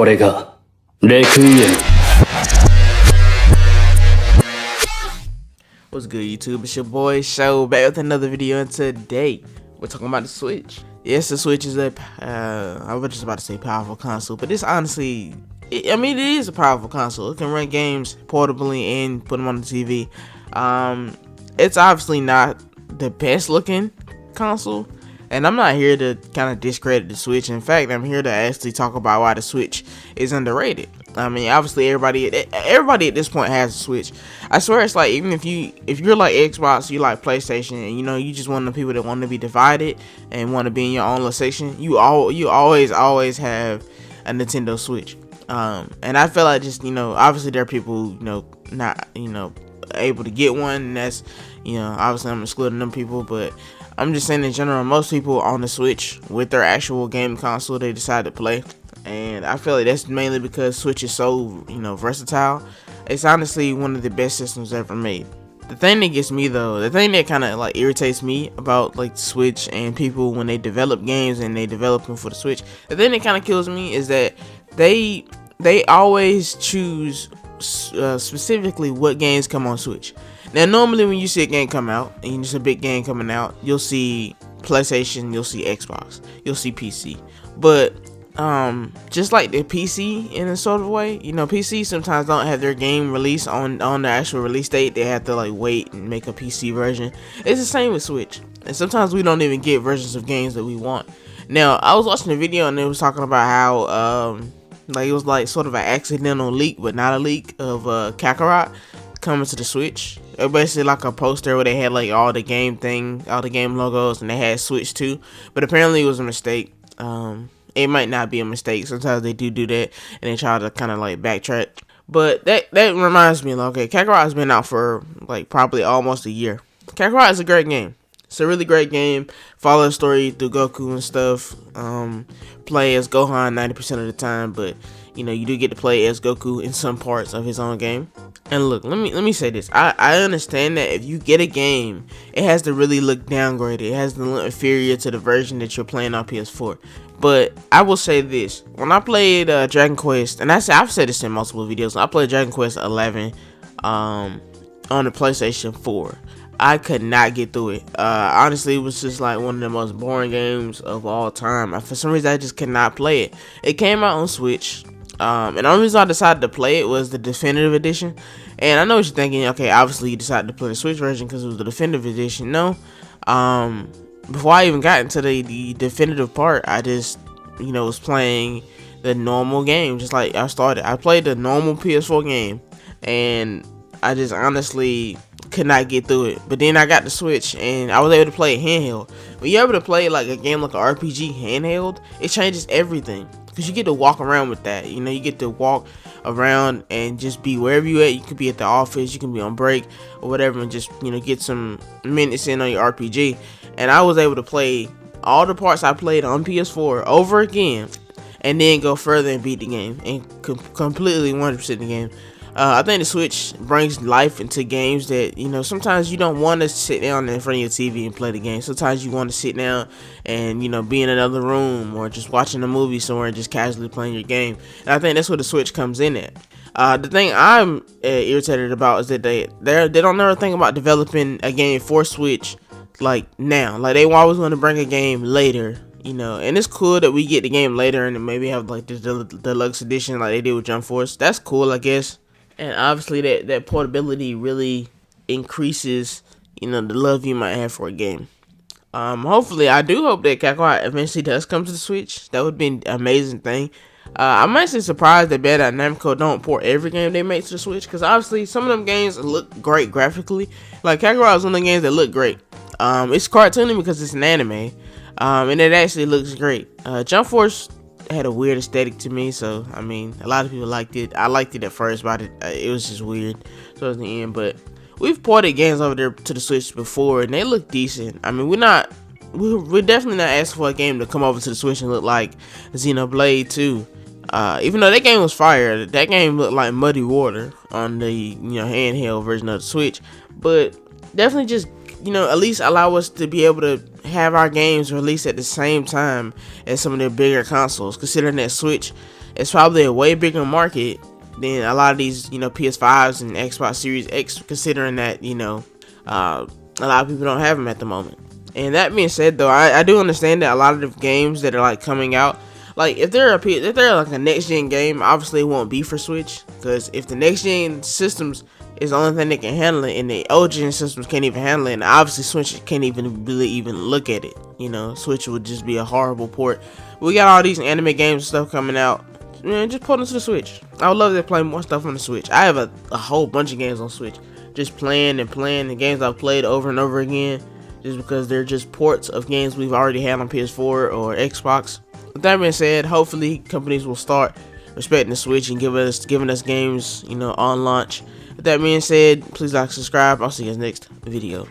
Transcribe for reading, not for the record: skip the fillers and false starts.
これがレクイエム。 What's good, YouTube? It's your boy Sho back with another video, and today we're talking about the Switch. Yes, the Switch is a I was just about to say powerful console, but it's honestly, it is a powerful console. It can run games portably and put them on the TV. It's obviously not the best looking console, and I'm not here to kind of discredit the Switch. In fact, I'm here to actually talk about why the Switch is underrated. I mean, obviously everybody at this point has a Switch. I swear it's like, even if you're like Xbox, you like PlayStation, and you just one of the people that want to be divided and want to be in your own little section, you always have a Nintendo Switch. And I feel like, just obviously there are people not able to get one, and that's obviously I'm excluding them people, but I'm just saying in general, most people on the Switch with their actual game console, they decide to play. And I feel like that's mainly because Switch is so versatile. It's honestly one of the best systems ever made. The thing that gets me though, the thing that kind of like irritates me about like Switch and people when they develop games and they develop them for the Switch, the thing that kind of kills me is that they always choose specifically what games come on Switch. Now normally when you see a game come out and it's a big game coming out, you'll see PlayStation, you'll see Xbox, you'll see PC. But just like the PC in a sort of way, PC sometimes don't have their game released on the actual release date. They have to like wait and make a PC version. It's the same with Switch, and sometimes we don't even get versions of games that we want. Now I was watching a video and it was talking about how like it was like sort of an accidental leak, but not a leak, of Kakarot coming to the Switch. It was basically like a poster where they had like all the game logos, and they had Switch too, but apparently it was a mistake. It might not be a mistake. Sometimes they do that, and they try to kind of like backtrack. But that reminds me, okay, Kakarot has been out for like probably almost a year. Kakarot is a great game. It's a really great game. Follow the story through Goku and stuff. Play as Gohan 90% of the time, but you do get to play as Goku in some parts of his own game. And look, let me say this. I understand that if you get a game, it has to really look downgraded. It has to look inferior to the version that you're playing on PS4. But I will say this: when I played Dragon Quest, and I've said this in multiple videos, when I played Dragon Quest 11 on the PlayStation 4, I could not get through it. Honestly, it was just like one of the most boring games of all time. For some reason, I just could not play it. It came out on Switch. And the only reason I decided to play it was the definitive edition. And I know what you're thinking, okay, obviously you decided to play the Switch version because it was the definitive edition. No, before I even got into the definitive part, I just, was playing the normal game. Just like I played the normal PS4 game, and I just honestly could not get through it. But then I got the Switch, and I was able to play it handheld. When you're able to play like a game like an RPG handheld, it changes everything. Because you get to walk around with that, you get to walk around and just be wherever you at. You could be at the office, you can be on break or whatever, and just get some minutes in on your RPG. And I was able to play all the parts I played on PS4 over again, and then go further and beat the game and completely 100% the game. I think the Switch brings life into games that, sometimes you don't want to sit down in front of your TV and play the game. Sometimes you want to sit down and, be in another room, or just watching a movie somewhere and just casually playing your game. And I think that's where the Switch comes in at. The thing I'm irritated about is that they don't never think about developing a game for Switch like now. Like, they always want to bring a game later. And it's cool that we get the game later and maybe have like the deluxe edition like they did with Jump Force. That's cool, I guess. And obviously that portability really increases, the love you might have for a game. Hopefully, I do hope that Kakarot eventually does come to the Switch. That would be an amazing thing. I'm actually surprised that Bandai Namco don't port every game they make to the Switch, because obviously some of them games look great graphically. Like Kakarot is one of the games that look great. It's cartoony because it's an anime, and it actually looks great. Jump Force had a weird aesthetic to me, so a lot of people liked it. I liked it at first, but it was just weird towards the end. But we've ported games over there to the Switch before, and they look decent. We're definitely not asking for a game to come over to the Switch and look like Xenoblade 2. Even though that game was fire, that game looked like muddy water on the handheld version of the Switch. But definitely just at least allow us to be able to have our games released at the same time as some of their bigger consoles, considering that Switch it's probably a way bigger market than a lot of these, PS5s and Xbox Series X, considering that, a lot of people don't have them at the moment. And that being said, though, I do understand that a lot of the games that are like coming out, like if they're like a next gen game, obviously it won't be for Switch, because if the next gen systems is the only thing that can handle it, and the old gen systems can't even handle it, and obviously Switch can't even really even look at it. Switch would just be a horrible port. We got all these anime games and stuff coming out. Man, just put them to the Switch. I would love to play more stuff on the Switch. I have a whole bunch of games on Switch, just playing the games I've played over and over again, just because they're just ports of games we've already had on PS4 or Xbox. With that being said, hopefully companies will start respecting the Switch and giving us games, on launch. With that being said, please like, subscribe. I'll see you guys next video.